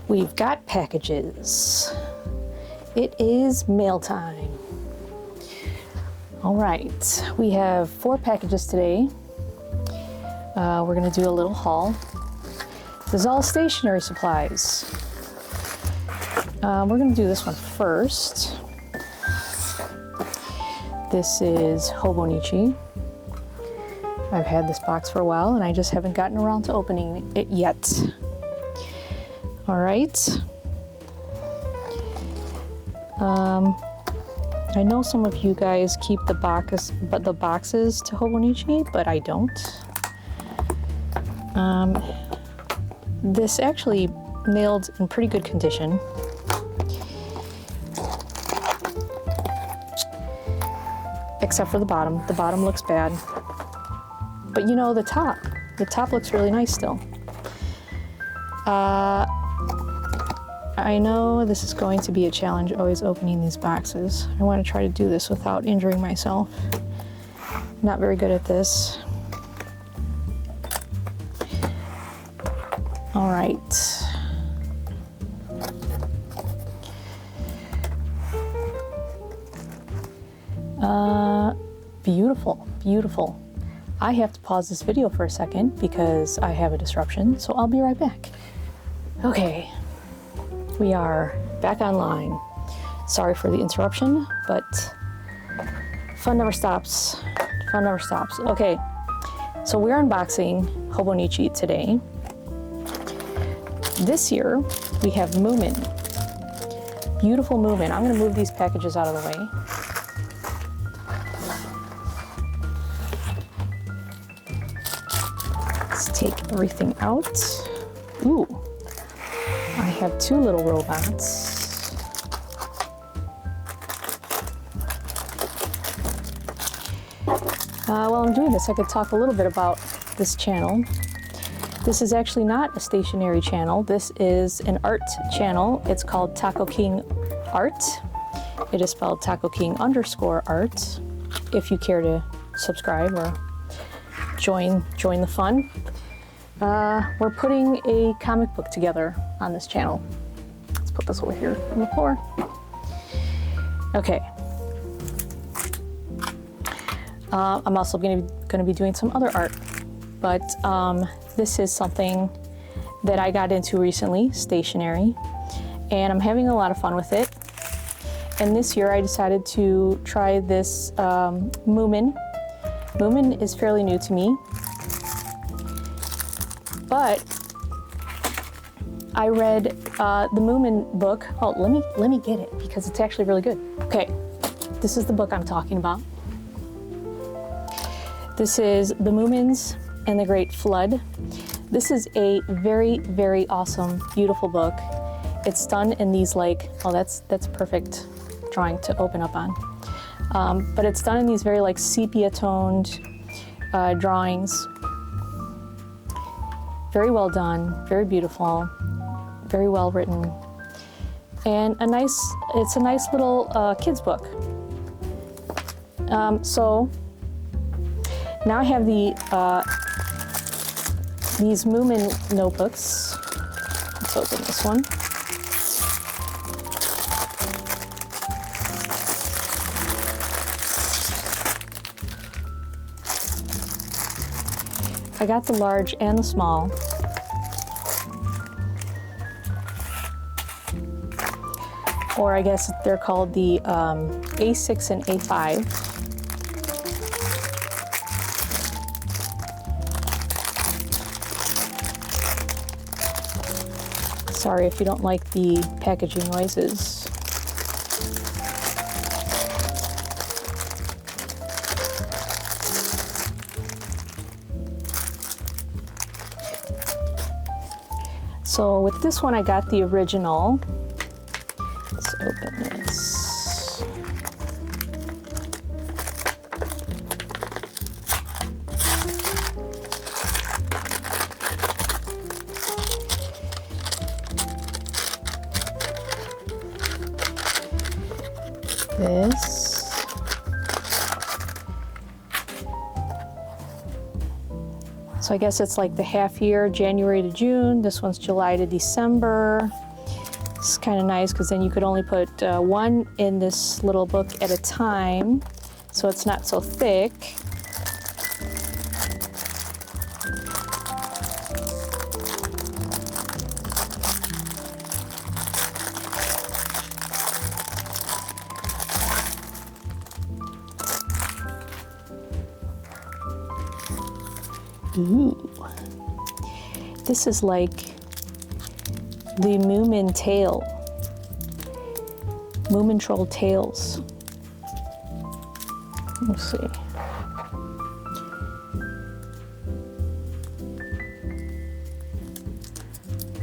We've got packages. It is mail time. All right, we have 4 packages today. We're gonna do a little haul. This is all stationery supplies. We're gonna do this one first. This is Hobonichi. I've had this box for a while and I just haven't gotten around to opening it yet. All right. I know some of you guys keep the boxes to Hobonichi, but I don't. This actually mailed in pretty good condition. Except for the bottom. The bottom looks bad. But you know, the top looks really nice still. I know this is going to be a challenge always opening these boxes. I want to try to do this without injuring myself. Not very good at this. All right. Beautiful, beautiful. I have to pause this video for a second because I have a disruption, so I'll be right back. Okay, we are back online. Sorry for the interruption, but fun never stops. Fun never stops. Okay, so we're unboxing Hobonichi today. This year, we have Moomin. Beautiful Moomin. I'm gonna move these packages out of the way. Let's take everything out. Ooh, I have 2 little robots. While I'm doing this, I could talk a little bit about this channel. This is actually not a stationary channel. This is an art channel. It's called Taco King Art. It is spelled Taco King _art. If you care to subscribe or join the fun. We're putting a comic book together on this channel. Let's put this over here on the floor. Okay. I'm also going to be doing some other art, but this is something that I got into recently, stationery, and I'm having a lot of fun with it. And this year I decided to try this Moomin. Moomin is fairly new to me, but I read the Moomin book. Oh, let me get it because it's actually really good. Okay, this is the book I'm talking about. This is The Moomins and the Great Flood. This is a very, very awesome, beautiful book. It's done in these like, oh, that's perfect drawing to open up on. But it's done in these very like sepia-toned drawings. Very well done, very beautiful, very well written, and it's a nice little kids book. So now I have these Moomin notebooks. Let's open this one. I got the large and the small. Or I guess they're called the A6 and A5. Sorry if you don't like the packaging noises. So with this one, I got the original. Let's open this. This. So I guess it's like the half year, January to June. This one's July to December. It's kind of nice because then you could only put one in this little book at a time, so it's not so thick. Ooh. This is like the Moomin tail. Moomin troll tails. Let's see.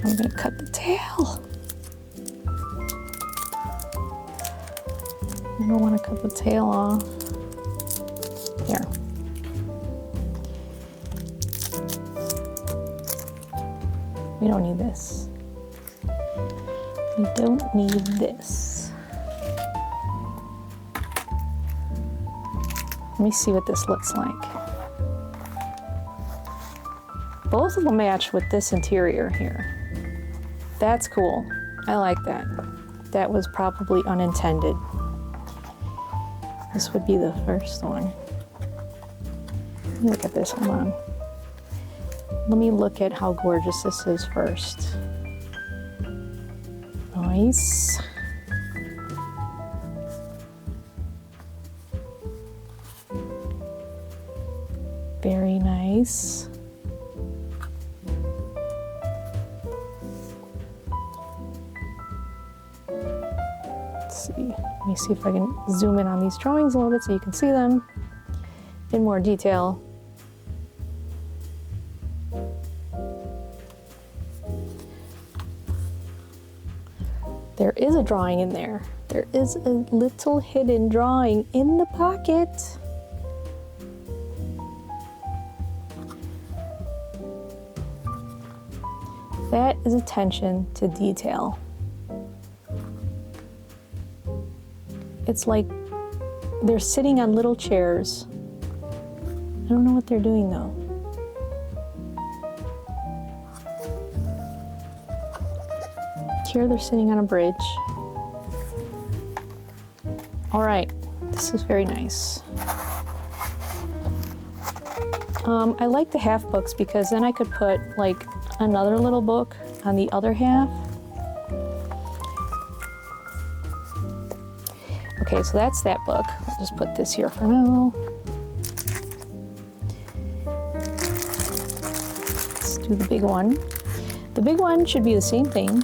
I'm gonna cut the tail. I don't want to cut the tail off. There. We don't need this. We don't need this. Let me see what this looks like. Both of them match with this interior here. That's cool. I like that. That was probably unintended. This would be the first one. Look at this, hold on. Let me look at how gorgeous this is first. Nice. Very nice. Let's see. Let me see if I can zoom in on these drawings a little bit so you can see them in more detail. There is a drawing in there. There is a little hidden drawing in the pocket. That is attention to detail. It's like they're sitting on little chairs. I don't know what they're doing though. Here they're sitting on a bridge. All right, this is very nice. I like the half books because then I could put like another little book on the other half. Okay, so that's that book. I'll just put this here for now. Let's do the big one. The big one should be the same thing.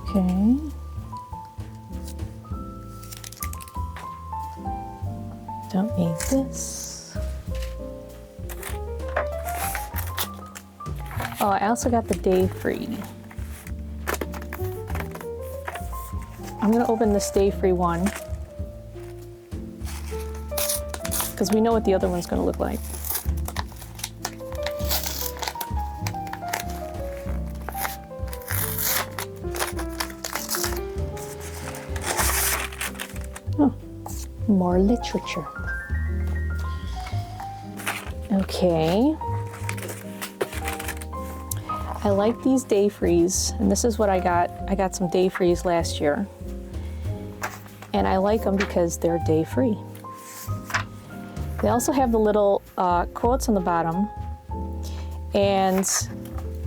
Okay. Don't need this. Oh, I also got the day free. I'm gonna open this day free one because we know what the other one's gonna look like. More literature. Okay. I like these day frees, and this is what I got. I got some day frees last year, and I like them because they're day free. They also have the little quotes on the bottom, and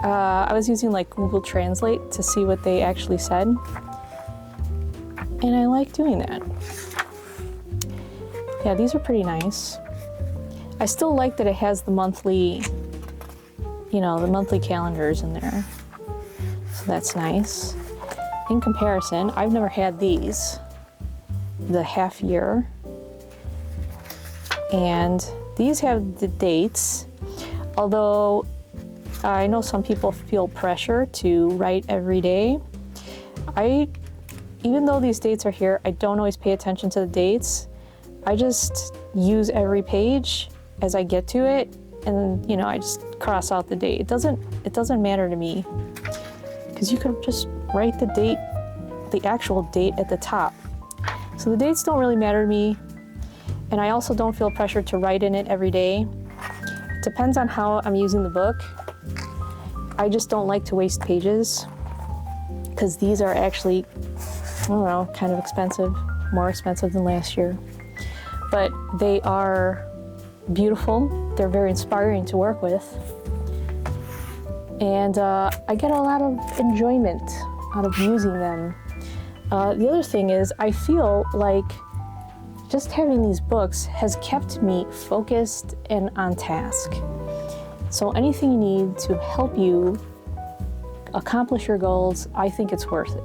I was using like Google Translate to see what they actually said, and I like doing that. Yeah, these are pretty nice. I still like that it has the monthly, you know, the monthly calendars in there. So that's nice. In comparison, I've never had these, the half year. And these have the dates, although I know some people feel pressure to write every day. Even though these dates are here, I don't always pay attention to the dates. I just use every page as I get to it, and you know, I just cross out the date. It doesn't matter to me, because you could just write the date, the actual date at the top. So the dates don't really matter to me, and I also don't feel pressured to write in it every day. It depends on how I'm using the book. I just don't like to waste pages, because these are actually, I don't know, kind of expensive, more expensive than last year. But they are beautiful. They're very inspiring to work with. And I get a lot of enjoyment out of using them. The other thing is, I feel like just having these books has kept me focused and on task. So anything you need to help you accomplish your goals, I think it's worth it.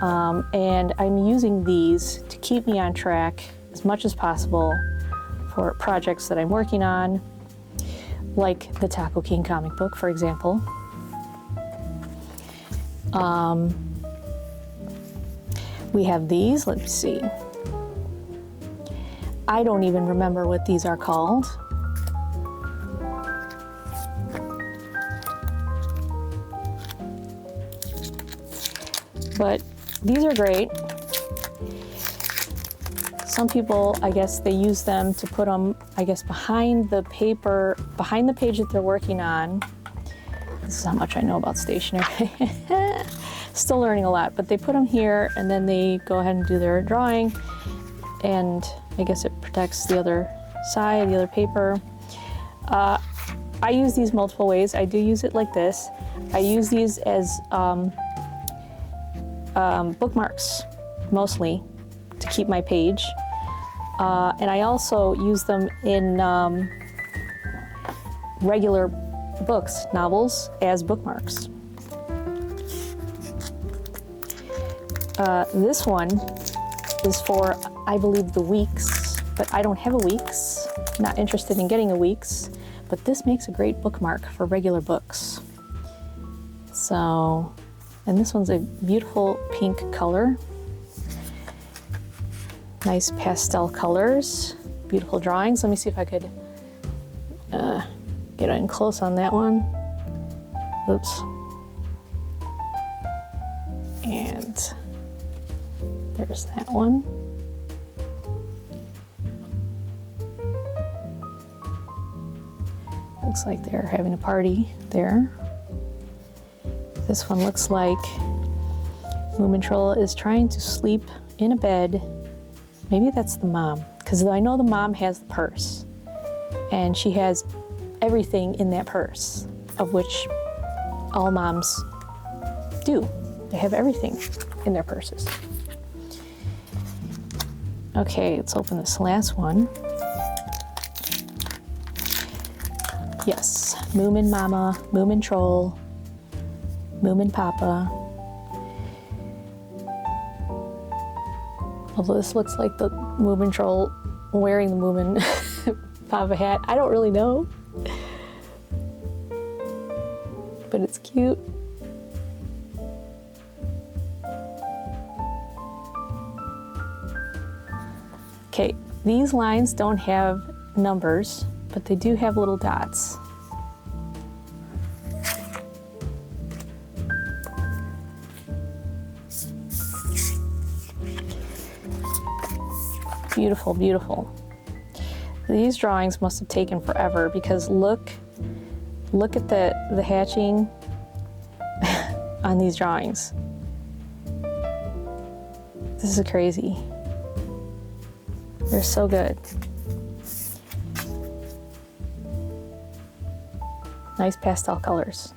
And I'm using these to keep me on track as much as possible for projects that I'm working on, like the Taco King comic book, for example. We have these, let's see. I don't even remember what these are called. But these are great. Some people, I guess, they use them to put them, I guess, behind the paper, behind the page that they're working on. This is how much I know about stationery. Still learning a lot, but they put them here and then they go ahead and do their drawing, and I guess it protects the other side, the other paper. I use these multiple ways. I do use it like this. I use these as bookmarks, mostly, to keep my page. And I also use them in regular books, novels, as bookmarks. This one is for, I believe, the weeks, but I don't have a weeks. Not interested in getting a weeks, but this makes a great bookmark for regular books. So, and this one's a beautiful pink color. Nice pastel colors, beautiful drawings. Let me see if I could get in close on that one. Oops. And there's that one. Looks like they're having a party there. This one looks like Moomin Troll is trying to sleep in a bed. Maybe that's the mom, because I know the mom has the purse, and she has everything in that purse, of which all moms do. They have everything in their purses. Okay, let's open this last one. Yes, Moomin Mama, Moomin Troll, Moomin Papa. Although this looks like the Moomin Troll wearing the Moomin Papa hat. I don't really know, but it's cute. Okay, these lines don't have numbers, but they do have little dots. Beautiful, beautiful. These drawings must have taken forever, because look at the hatching on these drawings. This is crazy. They're so good. Nice pastel colors.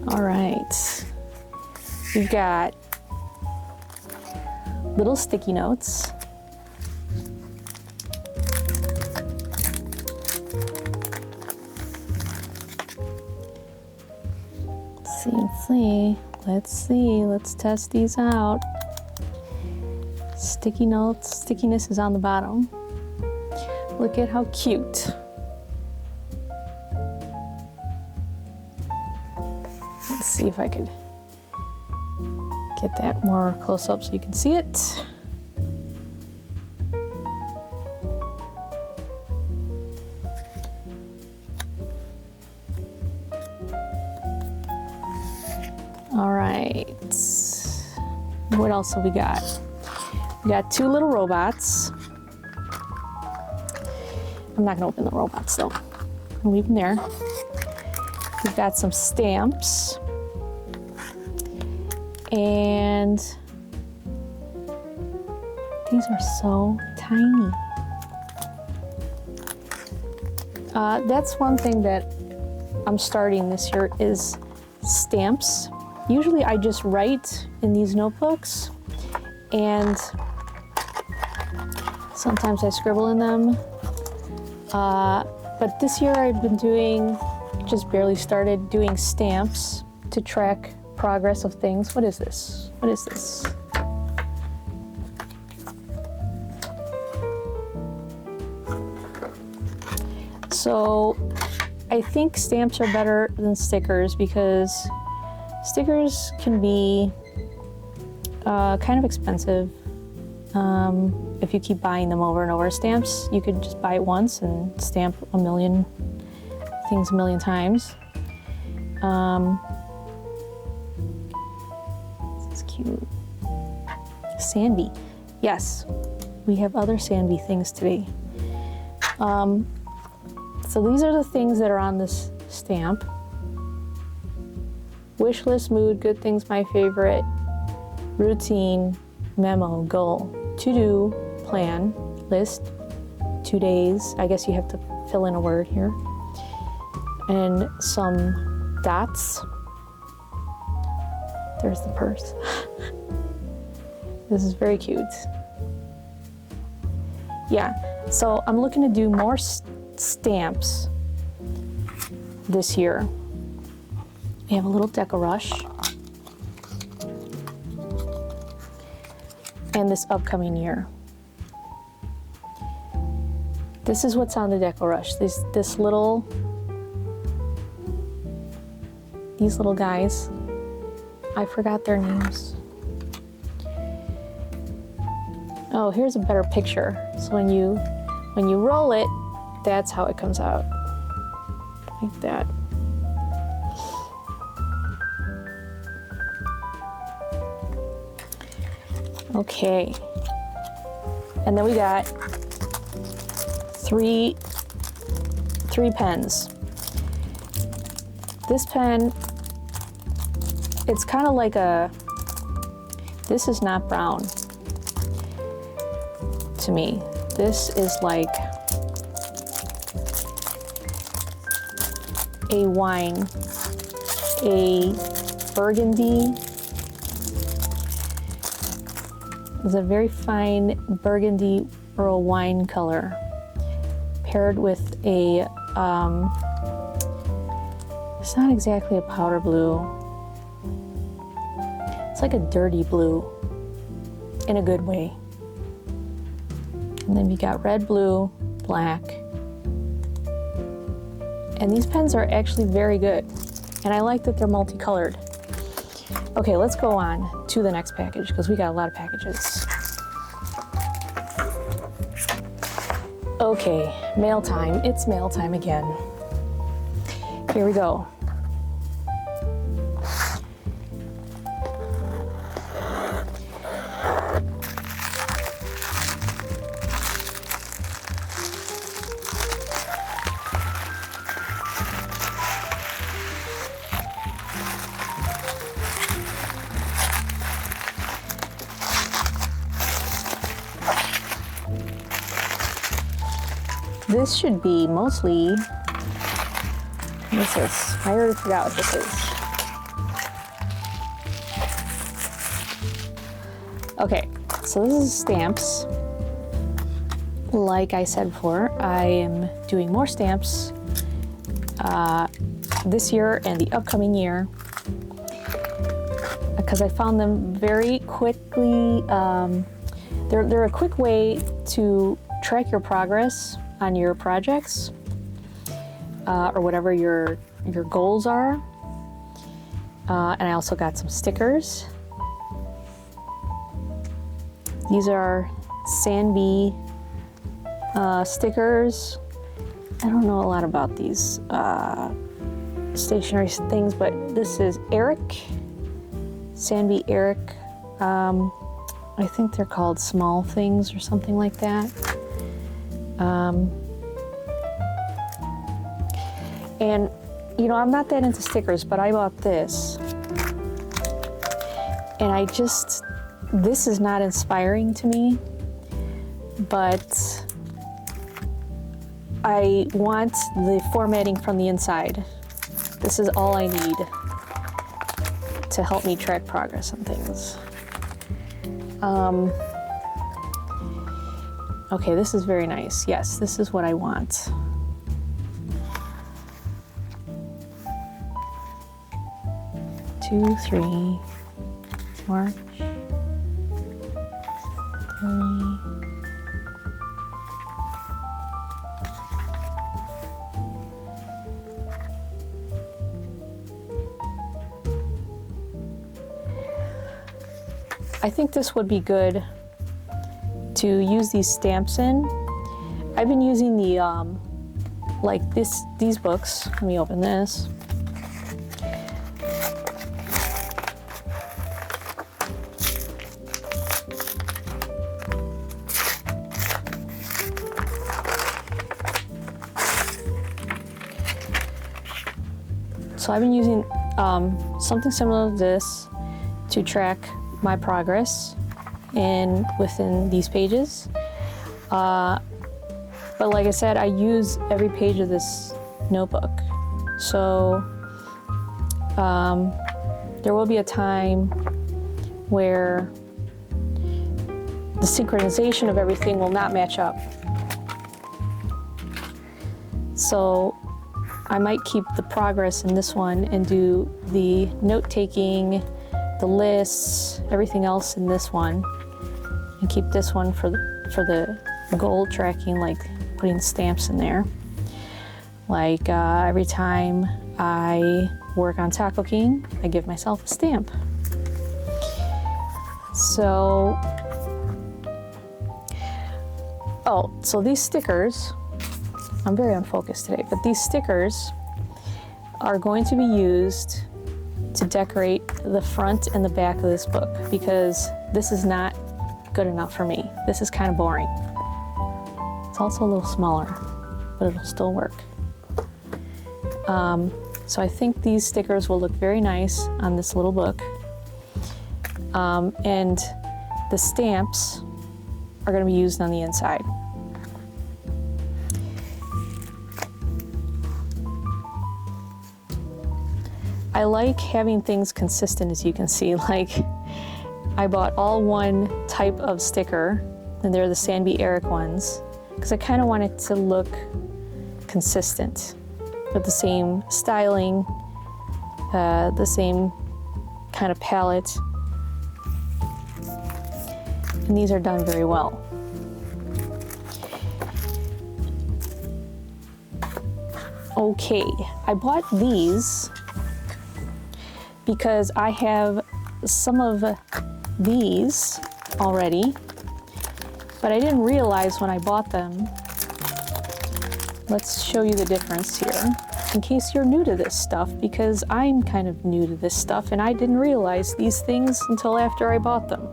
All right. We've got little sticky notes. Let's see. Let's test these out. Sticky notes, stickiness is on the bottom. Look at how cute. Let's see if I could get that more close up so you can see it. What else have we got? We got two little robots. I'm not gonna open the robots though. I'll leave them there. We've got some stamps. And these are so tiny. That's one thing that I'm starting this year is stamps. Usually I just write in these notebooks and sometimes I scribble in them. But this year I've been just barely started doing stamps to track progress of things. What is this? What is this? So I think stamps are better than stickers because stickers can be kind of expensive if you keep buying them over and over. Stamps, you could just buy it once and stamp a million things a million times. This is cute. Sanby. Yes, we have other Sanby things today. So these are the things that are on this stamp. Wish list, mood, good things, my favorite, routine, memo, goal, to-do, plan, list, 2 days. I guess you have to fill in a word here. And some dots. There's the purse. This is very cute. Yeah, so I'm looking to do more stamps this year. We have a little Deco-Rush. And this upcoming year. This is what's on the Deco-Rush. These little guys. I forgot their names. Oh, here's a better picture. So when you roll it, that's how it comes out. Like that. Okay. And then we got three pens. This pen, it's kind of like this is not brown to me. This is like a wine, a burgundy. It's a very fine burgundy or a wine color paired with a, it's not exactly a powder blue. It's like a dirty blue in a good way. And then we got red, blue, black. And these pens are actually very good. And I like that they're multicolored. Okay, let's go on to the next package because we got a lot of packages. Okay, mail time. It's mail time again. Here we go. This should be mostly, what's this? I already forgot what this is. Okay, so this is stamps. Like I said before, I am doing more stamps this year and the upcoming year because I found them very quickly. They're a quick way to track your progress on your projects or whatever your goals are. And I also got some stickers. These are Sanby stickers. I don't know a lot about these stationery things, but this is Eric, Sanby Eric I think they're called Small Things or something like that. And you know, I'm not that into stickers, but I bought this. And this is not inspiring to me, but I want the formatting from the inside. This is all I need to help me track progress on things. Okay, this is very nice. Yes, this is what I want. Two, 3, March, 3. I think this would be good to use these stamps in. I've been using the, like these books. Let me open this. So I've been using something similar to this to track my progress within these pages. But like I said, I use every page of this notebook. So there will be a time where the synchronization of everything will not match up. So I might keep the progress in this one and do the note-taking, the lists, everything else in this one, and keep this one for the goal tracking, like putting stamps in there. Like every time I work on Taco King, I give myself a stamp. So, so these stickers, I'm very unfocused today, but these stickers are going to be used to decorate the front and the back of this book, because this is not good enough for me. This is kind of boring. It's also a little smaller, but it'll still work. So I think these stickers will look very nice on this little book. And the stamps are going to be used on the inside. I like having things consistent, as you can see. Like, I bought all one type of sticker, and they're the Sanby Eric ones, because I kind of want it to look consistent with the same styling, the same kind of palette. And these are done very well. Okay, I bought these because I have some of these already, but I didn't realize when I bought them. Let's show you the difference here, in case you're new to this stuff, because I'm kind of new to this stuff and I didn't realize these things until after I bought them.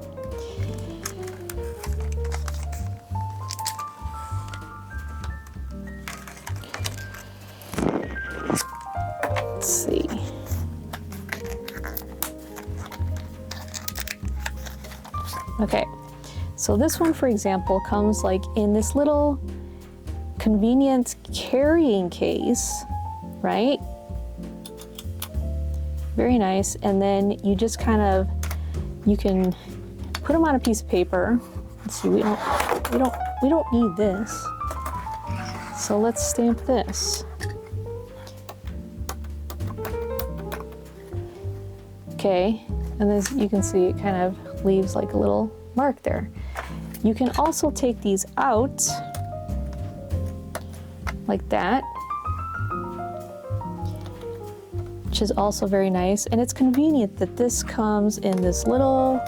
Let's see. Okay, so this one, for example, comes like in this little convenient carrying case, right? Very nice. And then you just kind of, you can put them on a piece of paper. Let's see, we don't need this. So let's stamp this. Okay, and as you can see, it kind of leaves like a little mark there. You can also take these out like that, which is also very nice. And it's convenient that this comes in this little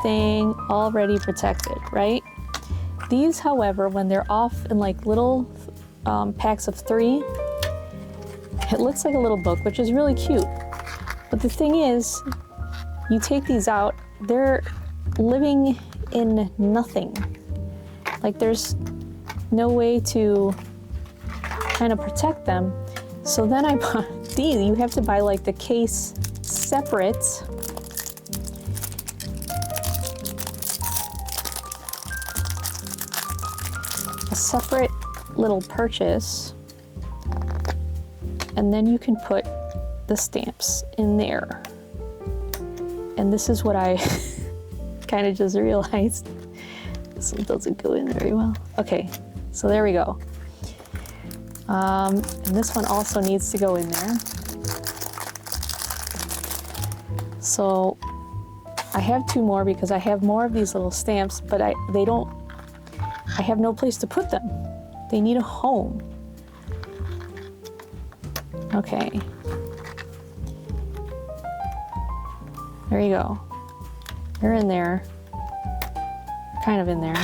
thing already protected, right? These, however, when they're off in like little packs of 3, it looks like a little book, which is really cute. But the thing is, you take these out, they're living in nothing. Like there's no way to kind of protect them. So then I bought these. You have to buy like the case separate. A separate little purchase. And then you can put the stamps in there. And this is what I kind of just realized. This one doesn't go in very well. Okay, so there we go. And this one also needs to go in there. So I have two more because I have more of these little stamps, but I have no place to put them. They need a home. Okay. There you go. They're in there. Kind of in there.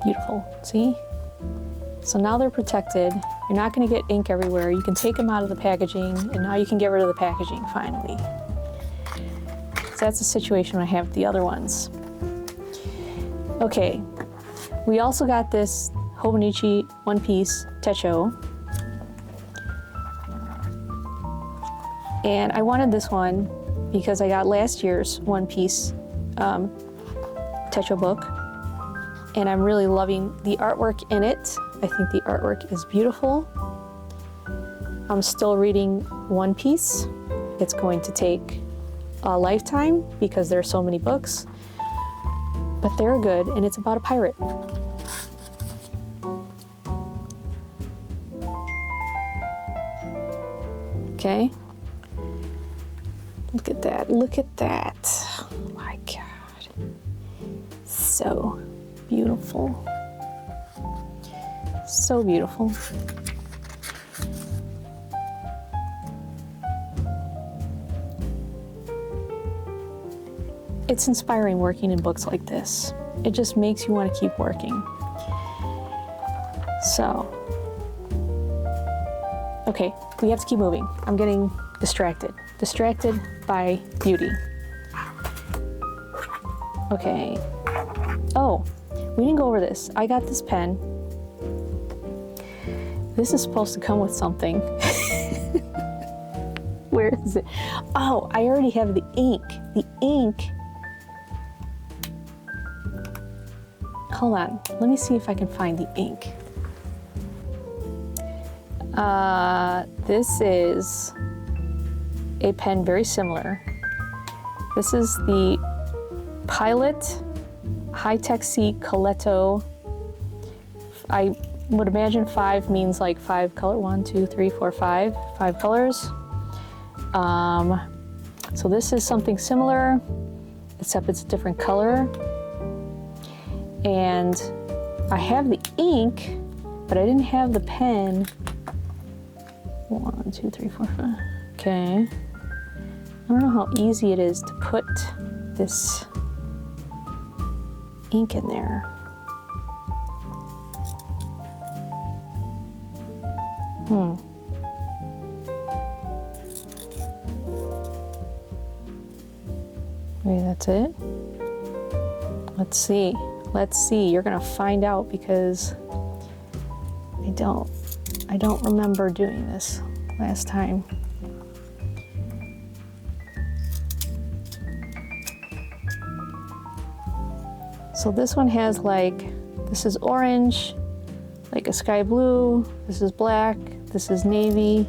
Beautiful, see? So now they're protected. You're not gonna get ink everywhere. You can take them out of the packaging, and now you can get rid of the packaging, finally. So that's the situation I have with the other ones. Okay, we also got this Hobonichi One Piece Techo. And I wanted this one because I got last year's One Piece Techo book, and I'm really loving the artwork in it. I think the artwork is beautiful. I'm still reading One Piece. It's going to take a lifetime because there are so many books, but they're good, and it's about a pirate. Okay. Look at that, look at that. Oh my God. So beautiful. So beautiful. It's inspiring working in books like this. It just makes you want to keep working. So, okay, we have to keep moving. I'm getting distracted. Distracted by beauty. Okay. Oh, we didn't go over this. I got this pen. This is supposed to come with something. Where is it? Oh, I already have the ink. The ink. Hold on. Let me see if I can find the ink. This is a pen very similar. This is the Pilot High-Tech C Coletto. I would imagine 5 means like 5 color. 1, 2, 3, 4, 5. 5 colors. So this is something similar, except it's a different color. And I have the ink, but I didn't have the pen. 1, 2, 3, 4, 5. Okay. I don't know how easy it is to put this ink in there. Maybe that's it. Let's see. Let's see. You're gonna find out because I don't remember doing this last time. So this one has like, this is orange, like a sky blue, this is black, this is navy,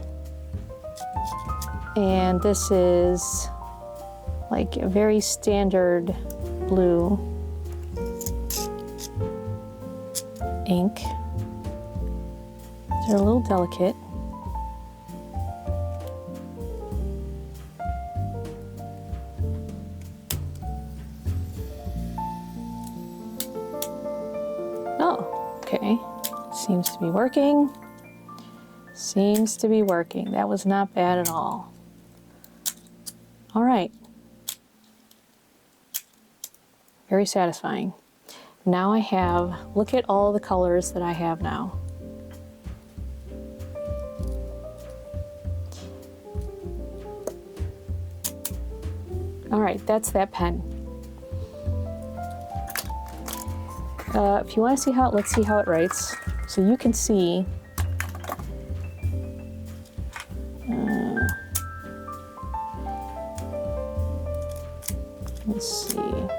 and this is like a very standard blue ink. They're a little delicate. Oh, okay. Seems to be working. Seems to be working. That was not bad at all. All right. Very satisfying. Now I have, look at all the colors that I have now. All right, that's that pen. If you want to see how, let's see how it writes. So you can see. Let's see. You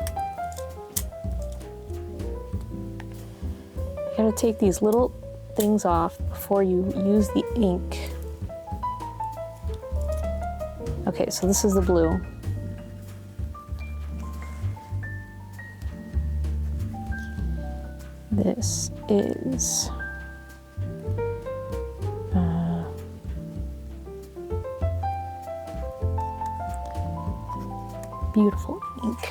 gotta take these little things off before you use the ink. Okay, so this is the blue. This is beautiful ink.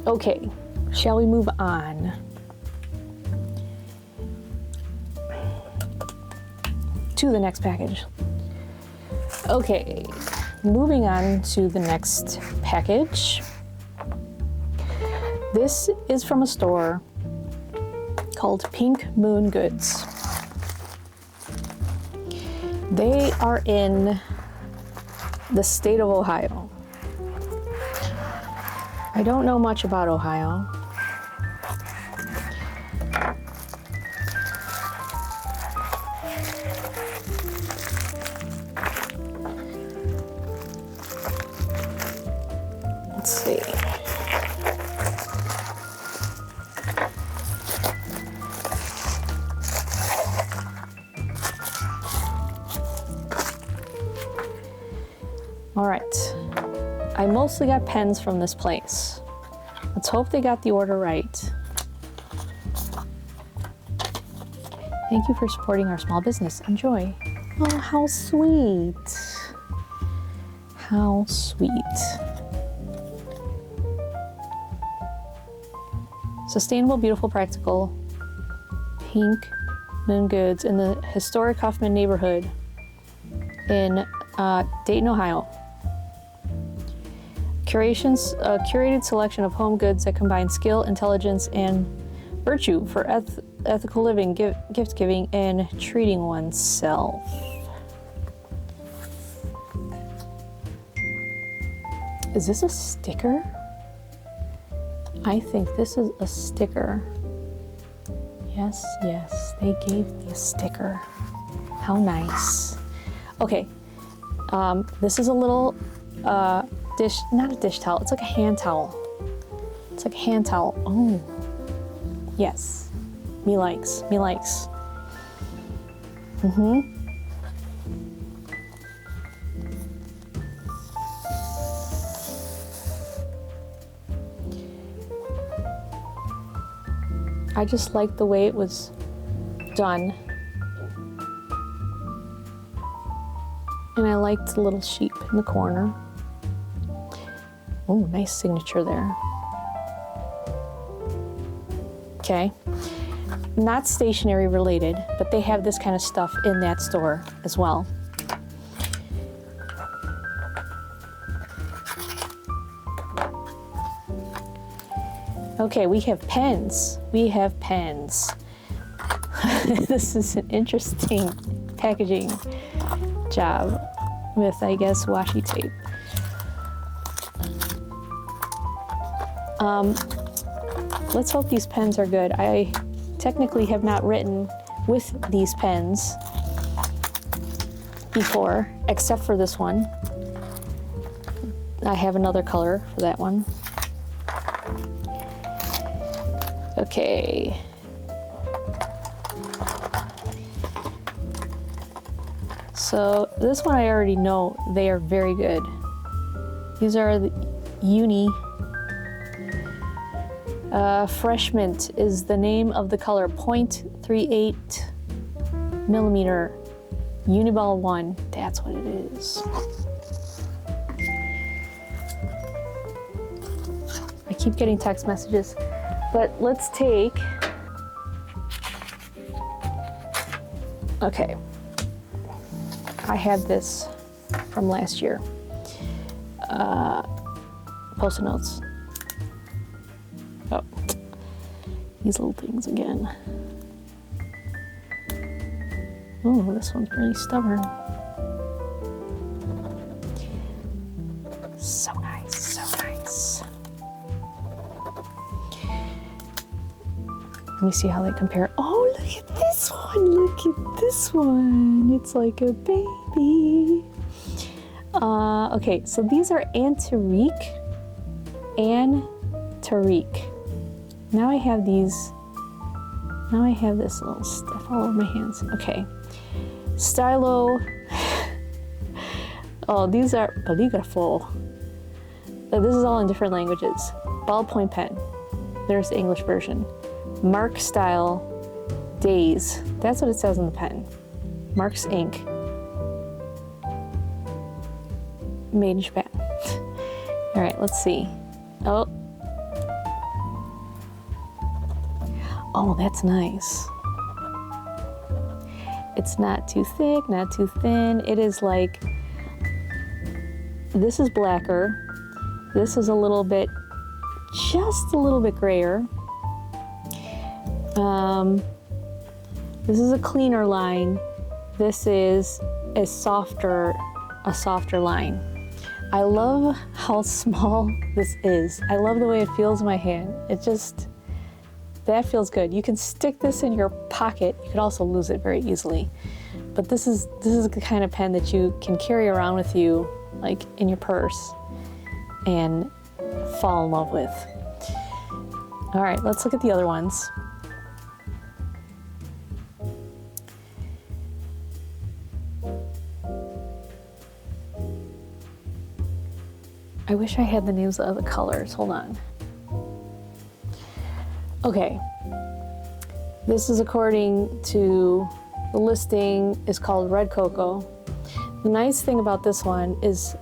Okay, shall we move on? To the next package. Okay, moving on to the next package. This is from a store called Pink Moon Goods. They are in the state of Ohio. I don't know much about Ohio. Let's see. All right. I mostly got pens from this place. Let's hope they got the order right. Thank you for supporting our small business. Enjoy. Oh, how sweet. How sweet. Sustainable, beautiful, practical. Pink Moon Goods in the historic Huffman neighborhood in Dayton, Ohio. Curated selection of home goods that combine skill, intelligence, and virtue for ethical living, gift giving, and treating oneself. Is this a sticker? I think this is a sticker. Yes, yes, they gave me a sticker. How nice. Okay, this is a little dish, not a dish towel, it's like a hand towel. It's like a hand towel. Oh, yes, me likes, me likes. I just like the way it was done. And I liked the little sheep in the corner. Oh, nice signature there. Okay. Not stationery related, but they have this kind of stuff in that store as well. Okay, we have pens. We have pens. This is an interesting packaging job with, I guess, washi tape. Let's hope these pens are good. I technically have not written with these pens before, except for this one. I have another color for that one. Okay. So this one I already know they are very good. These are the Uni. Fresh Mint is the name of the color, 0.38 millimeter Uniball 1. That's what it is. I keep getting text messages, but let's take, okay. I had this from last year. Post-it notes. Oh, these little things again. Oh, this one's really stubborn. So nice, so nice. Let me see how they compare. Oh, look at this one. Look at this one. It's like a baby. Okay, so these are Anterique. Anterique. Now I have these. Now I have this little stuff all over my hands. Okay. Stylo. Oh, these are calligrapho. This is all in different languages. Ballpoint pen. There's the English version. Mark Style Days. That's what it says on the pen. Mark's ink. Made in Japan. All right, let's see. Oh. Oh, that's nice. It's not too thick, not too thin. It is like, this is blacker. This is a little bit, just a little bit grayer. This is a cleaner line. This is a softer line. I love how small this is. I love the way it feels in my hand. It just, that feels good. You can stick this in your pocket. You could also lose it very easily. But this is the kind of pen that you can carry around with you, like in your purse, and fall in love with. All right, let's look at the other ones. I wish I had the names of the colors. Hold on. Okay. This is according to the listing, is called Red Cocoa. The nice thing about this one is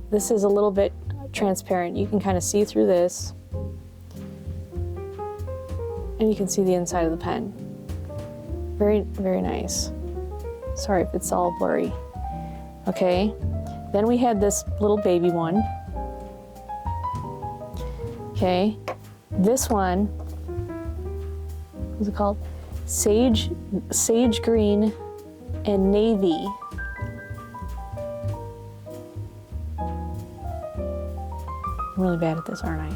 this is a little bit transparent. You can kind of see through this. And you can see the inside of the pen. Very, very nice. Sorry if it's all blurry. Okay. Then we had this little baby one. Okay, this one, what's it called? Sage green and navy. I'm really bad at this, aren't I?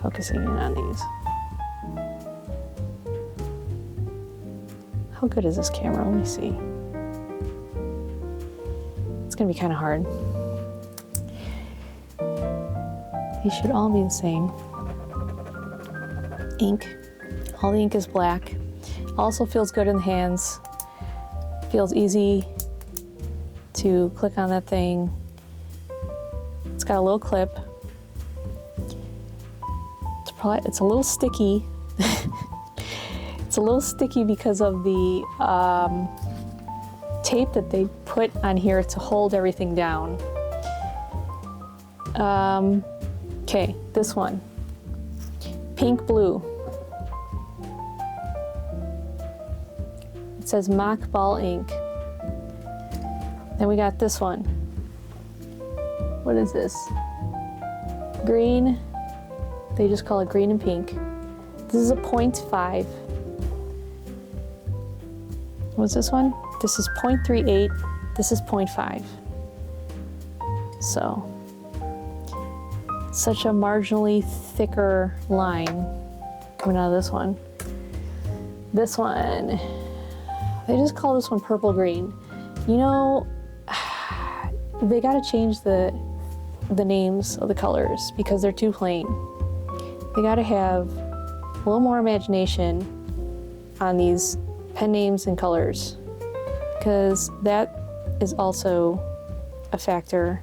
Focusing in on these. How good is this camera? Let me see. It's gonna be kind of hard. These should all be the same. Ink. All the ink is black. Also feels good in the hands. Feels easy to click on that thing. It's got a little clip. It's a little sticky. It's a little sticky because of the tape that they put on here to hold everything down. Okay, this one. Pink blue. It says Mock Ball ink. Then we got this one. What is this? Green. They just call it green and pink. This is a 0.5. What's this one? This is 0.38. This is 0.5. So, such a marginally thicker line coming out of this one. This one, they just call this one purple green. You know, they gotta change the names of the colors because they're too plain. They gotta have a little more imagination on these pen names and colors, because that is also a factor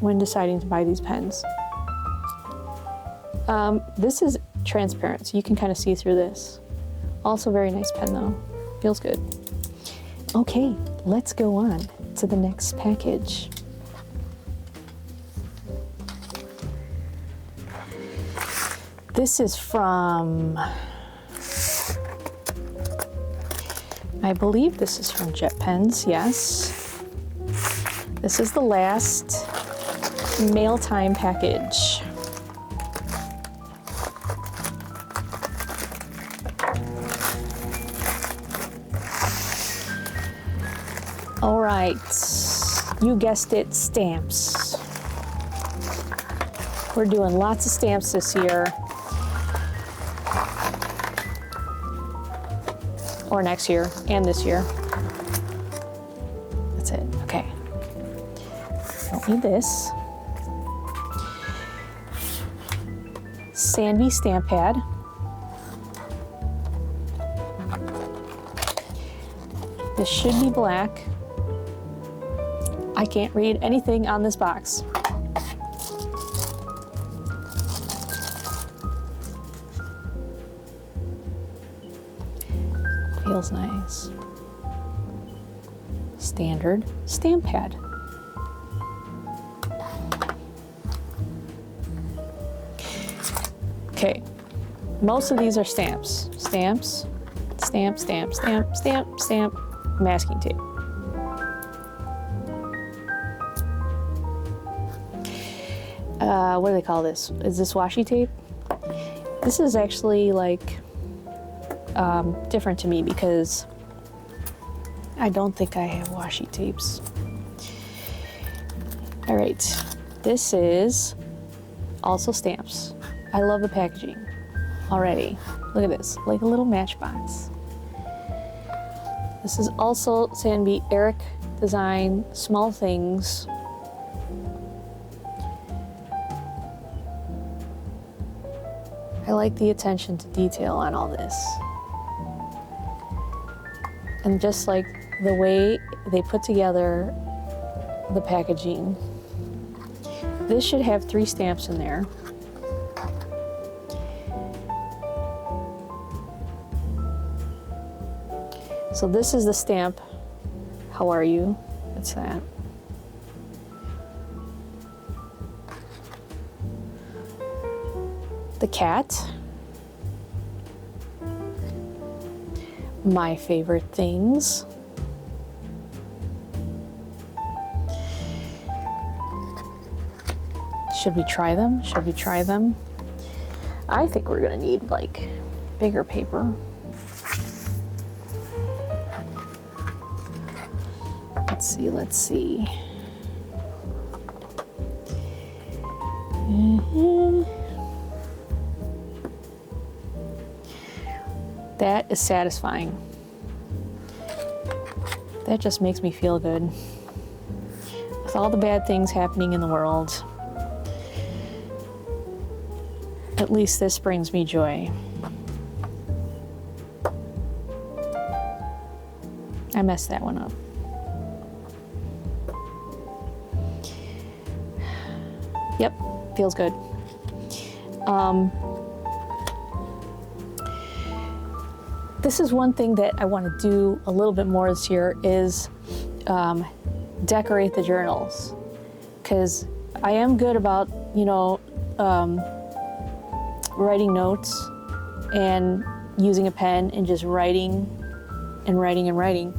when deciding to buy these pens. This is transparent, so you can kind of see through this. Also very nice pen though, feels good. Okay, let's go on to the next package. This is from, I believe this is from Jet Pens, yes. This is the last mail time package. All right, you guessed it, stamps. We're doing lots of stamps this year. Or next year, and this year. That's it, okay. Don't need this. Sanby stamp pad. This should be black. I can't read anything on this box. Feels nice. Standard stamp pad. Okay, most of these are stamps. Stamps, stamp, stamp, stamp, stamp, stamp, masking tape. What do they call this? Is this washi tape? This is actually like different to me because I don't think I have washi tapes. All right, this is also stamps. I love the packaging already. Look at this, like a little matchbox. This is also Sanby Eric design, small things. I like the attention to detail on all this. And just like the way they put together the packaging. This should have 3 stamps in there. So this is the stamp. How are you? It's that. The cat. My favorite things. Should we try them? Should we try them? I think we're gonna need like bigger paper. Let's see. That is satisfying. That just makes me feel good. With all the bad things happening in the world, at least this brings me joy. I messed that one up. Yep, feels good. This is one thing that I want to do a little bit more this year is decorate the journals, because I am good about, you know, writing notes and using a pen and just writing and writing and writing,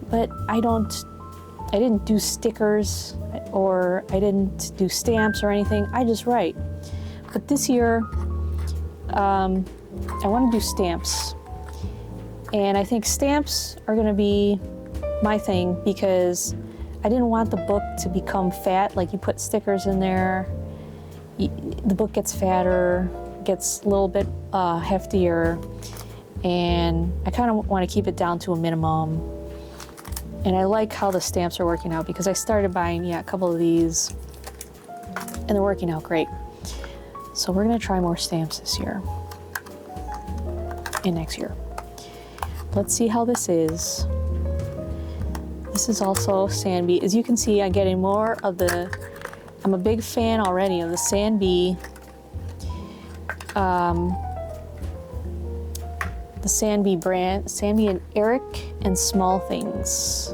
but I didn't do stickers or I didn't do stamps or anything. I just write. But this year, I want to do stamps. And I think stamps are going to be my thing because I didn't want the book to become fat. Like you put stickers in there, the book gets fatter, gets a little bit heftier, and I kind of want to keep it down to a minimum. And I like how the stamps are working out because I started buying, a couple of these, and they're working out great. So we're gonna try more stamps this year and next year. Let's see how this is. This is also Sanby. As you can see, I'm getting more of I'm a big fan already of the Sanby, the Sanby brand, Sanby and Eric and Small Things.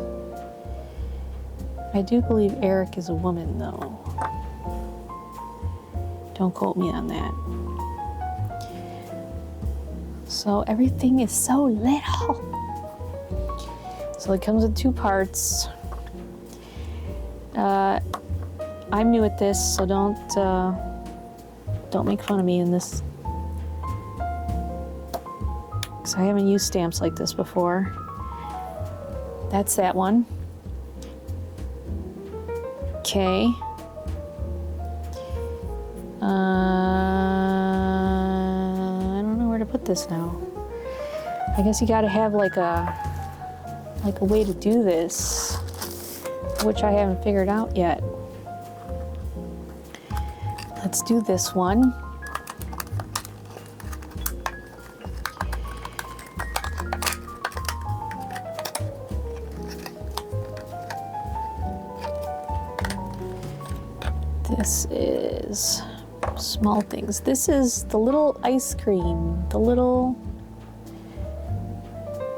I do believe Eric is a woman though. Don't quote me on that. So everything is so little. So it comes in 2 parts. I'm new at this, so don't make fun of me in this. Because I haven't used stamps like this before. That's that one. Okay. I don't know where to put this now. I guess you gotta have like a way to do this, which I haven't figured out yet. Let's do this one. This is small things. This is the little ice cream. The little,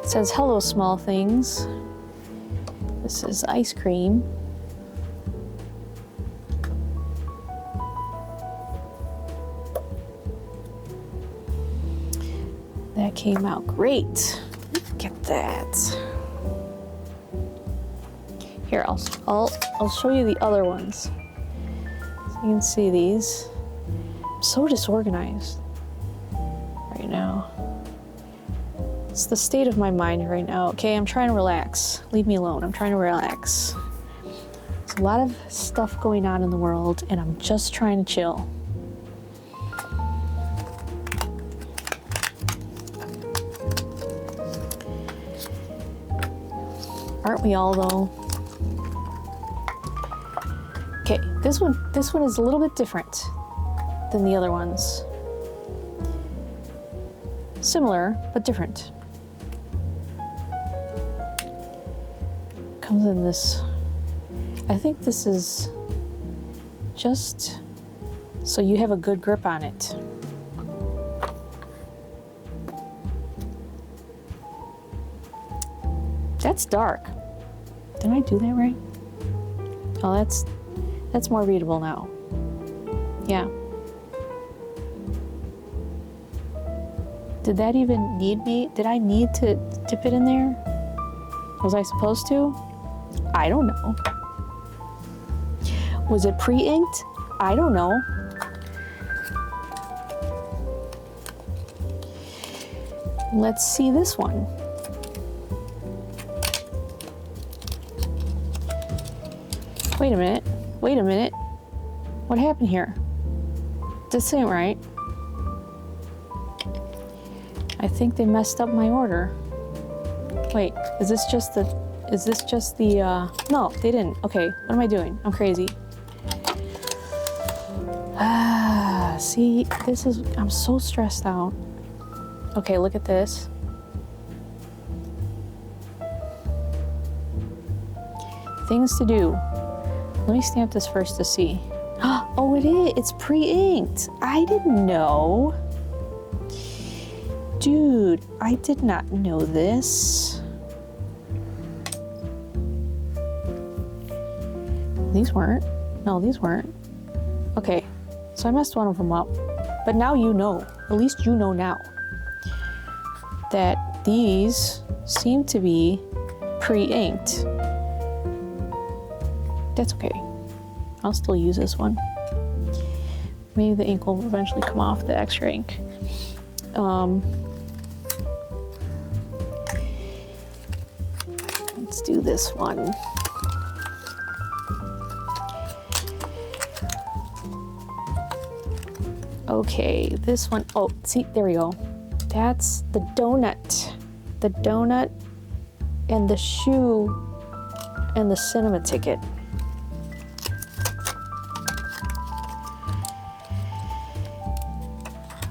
it says hello small things. This is ice cream. That came out great. Look at that. Here, I'll show you the other ones. So you can see these. I'm so disorganized right now. It's the state of my mind right now. Okay, I'm trying to relax. Leave me alone. I'm trying to relax. There's a lot of stuff going on in the world, and I'm just trying to chill. Aren't we all, though? Okay, this one is a little bit different than the other ones. Similar, but different. Comes in this, I think this is just so you have a good grip on it. That's dark. Did I do that right? Oh, that's more readable now. Yeah. Did that even need me? Did I need to dip it in there? Was I supposed to? I don't know. Was it pre-inked? I don't know. Let's see this one. Wait a minute. Wait a minute. What happened here? This ain't right. I think they messed up my order. Wait, is this just the, no, they didn't. Okay, what am I doing? I'm crazy. See, I'm so stressed out. Okay, look at this. Things to do. Let me stamp this first to see. Oh, it is. It's pre-inked. I didn't know. Dude, I did not know this. These weren't. No, these weren't. Okay, so I messed one of them up. But now you know. At least you know now that these seem to be pre-inked. That's okay. I'll still use this one. Maybe the ink will eventually come off, the extra ink. Let's do this one. Okay, this one, oh, see, there we go. That's the donut. The donut and the shoe and the cinema ticket.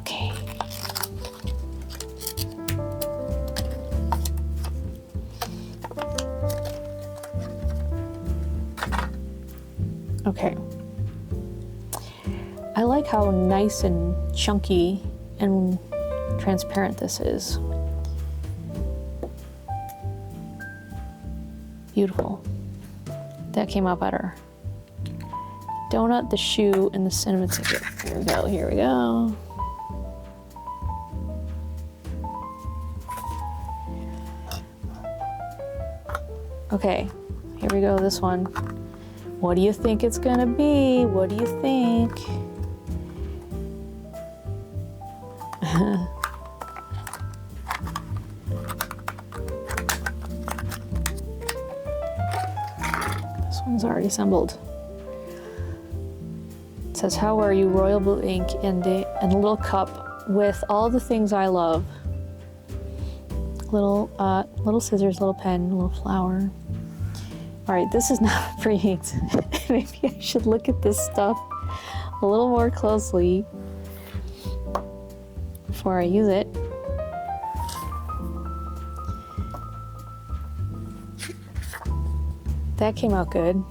Okay. Okay. I like how nice and chunky and transparent this is. Beautiful. That came out better. Donut, the shoe, and the cinema ticket. Here we go, here we go. Okay, here we go, this one. What do you think it's gonna be? What do you think? This one's already assembled. It says, "How are you, royal blue ink in a little cup with all the things I love." Little scissors, little pen, little flower. All right, this is not pre-inked. Maybe I should look at this stuff a little more closely before I use it. That came out good.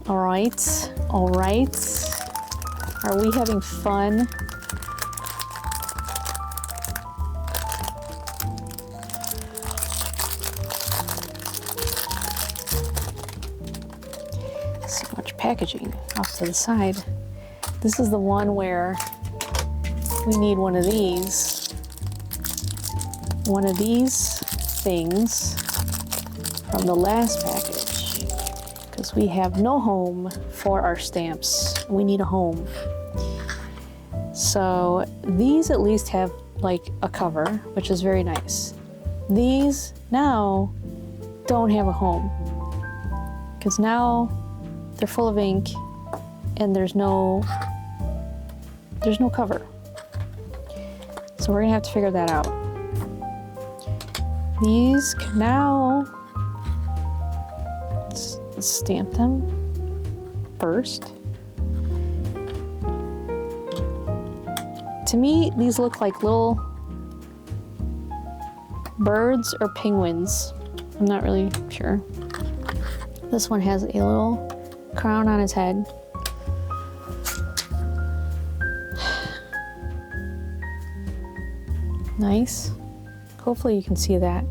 All right, all right. Are we having fun? So much packaging off to the side. This is the one where we need one of these. One of these things from the last package, because we have no home for our stamps. We need a home. So these at least have like a cover, which is very nice. These now don't have a home, because now they're full of ink and there's no cover. So we're gonna have to figure that out. These can now, let's stamp them first. To me, these look like little birds or penguins. I'm not really sure. This one has a little crown on his head. Nice. Hopefully you can see that.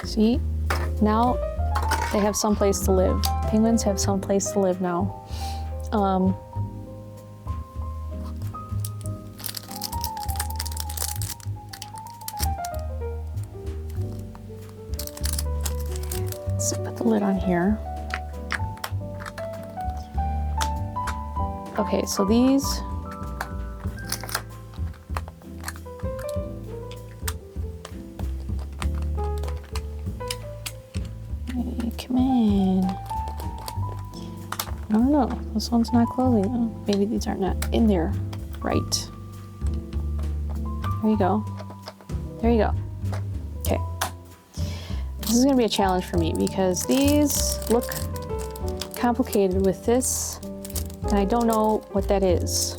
See? Now they have some place to live. Penguins have some place to live now. Let's put the lid on here. Okay, so these this one's not closing. Oh, maybe these are not in there right. There you go. There you go. Okay. This is gonna be a challenge for me because these look complicated with this, and I don't know what that is.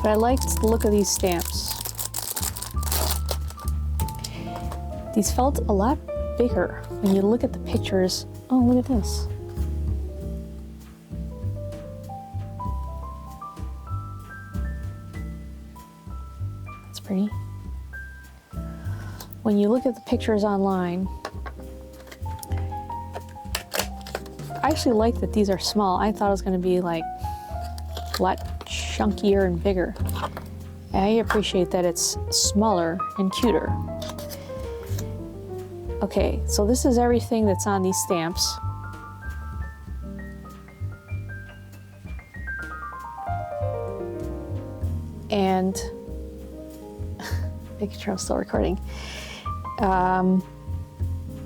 But I liked the look of these stamps. These felt a lot bigger when you look at the pictures. Oh, look at this. That's pretty. When you look at the pictures online, I actually like that these are small. I thought it was going to be like a lot chunkier and bigger. I appreciate that it's smaller and cuter. Okay, so this is everything that's on these stamps. And making sure I'm still recording.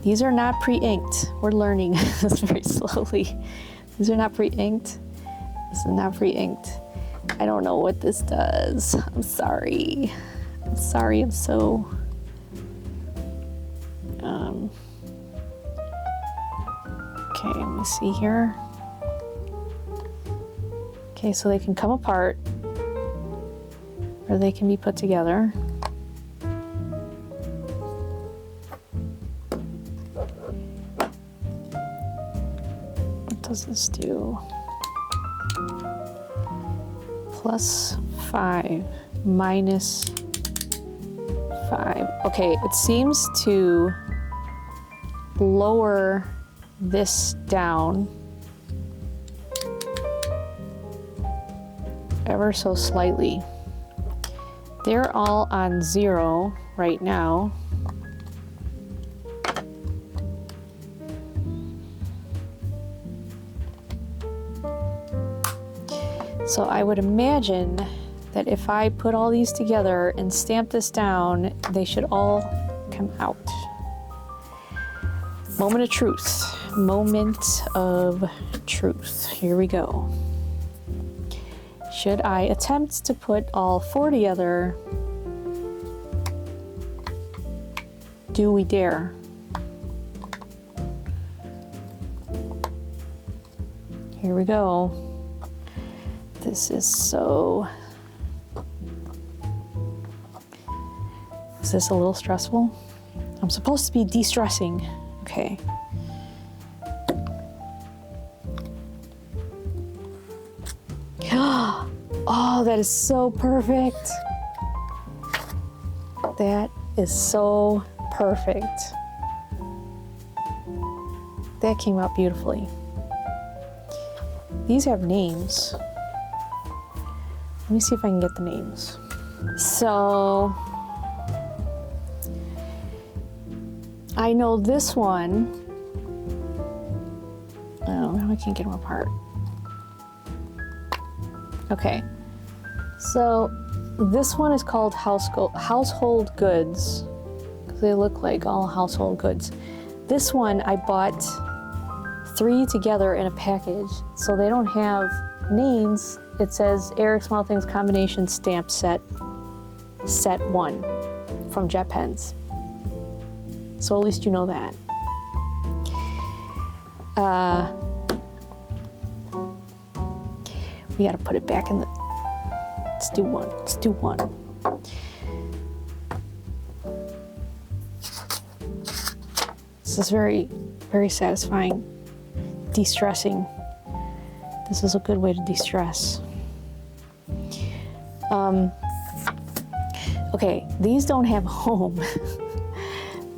These are not pre-inked. We're learning this very slowly. These are not pre-inked. This is not pre-inked. I don't know what this does. I'm sorry. I'm sorry, I'm so... Okay, let me see here. Okay, so they can come apart or they can be put together. What does this do? +5 -5. Okay, it seems to lower this down ever so slightly. They're all on 0 right now. So I would imagine that if I put all these together and stamp this down, they should all come out. Moment of truth. Moment of truth. Here we go. Should I attempt to put all 4 together? Do we dare? Here we go. This is so... Is this a little stressful? I'm supposed to be de-stressing. Okay. Oh, that is so perfect. That is so perfect. That came out beautifully. These have names. Let me see if I can get the names. So, I know this one. Oh, now I can't get them apart. Okay, so this one is called household goods, because they look like all household goods. This one I bought 3 together in a package, so they don't have names. It says Eric Small Things Combination Stamp Set 1 from Jet Pens. So at least you know that. We gotta put it back in the... Let's do one. Let's do one. This is very, very satisfying. De-stressing. This is a good way to de-stress. Okay, these don't have home.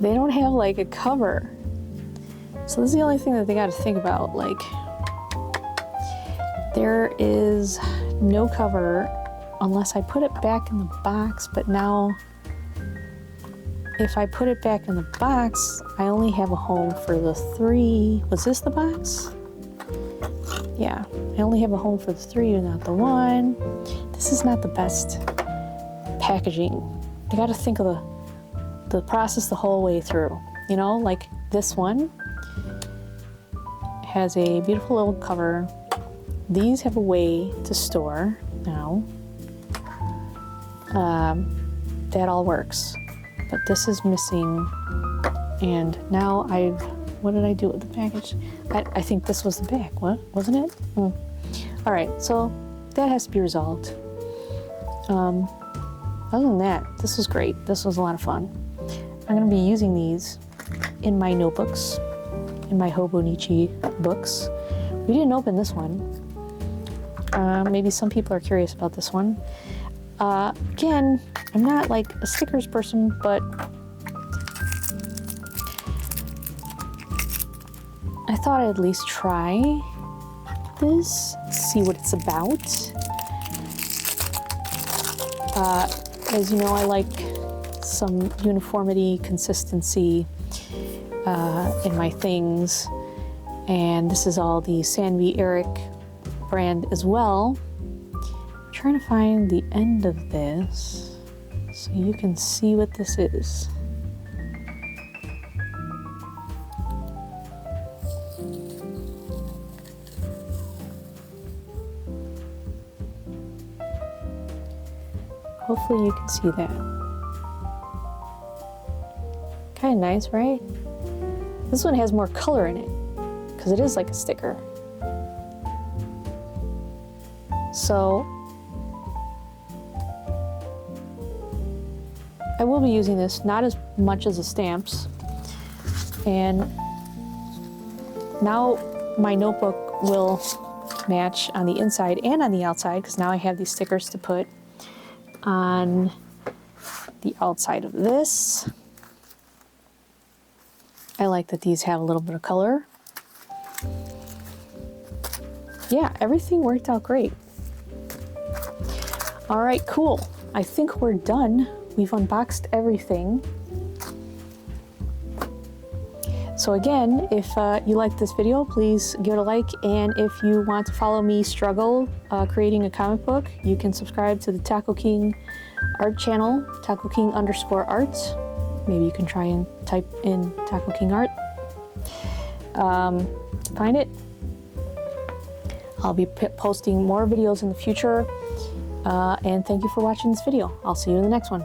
They don't have like a cover. So this is the only thing that they got to think about. Like, there is no cover unless I put it back in the box, but now if I put it back in the box, I only have a home for the 3. Was this the box? Yeah, I only have a home for the 3, not the 1. This is not the best packaging. You got to think of the process the whole way through. You know, like this one has a beautiful little cover. These have a way to store now. That all works, but this is missing. And now what did I do with the package? I think this was the back, what? Wasn't it? All right, so that has to be resolved. Other than that, this was great. This was a lot of fun. I'm gonna be using these in my notebooks, in my Hobonichi books. We didn't open this one. Maybe some people are curious about this one. Again, I'm not like a stickers person, but I thought I'd at least try this, see what it's about. As you know, I like some uniformity, consistency in my things, and this is all the Sanby Eric brand as well. I'm trying to find the end of this so you can see what this is. Hopefully you can see that. Kind of nice, right? This one has more color in it because it is like a sticker. So I will be using this, not as much as the stamps. And now my notebook will match on the inside and on the outside, because now I have these stickers to put on the outside of this. I like that these have a little bit of color. Yeah, everything worked out great. All right, cool. I think we're done. We've unboxed everything. So again, if you like this video, please give it a like, and if you want to follow me struggle creating a comic book, you can subscribe to the Taco King art channel, Taco King _art. Maybe you can try and type in Taco King art to find it. I'll be posting more videos in the future, and thank you for watching this video. I'll see you in the next one.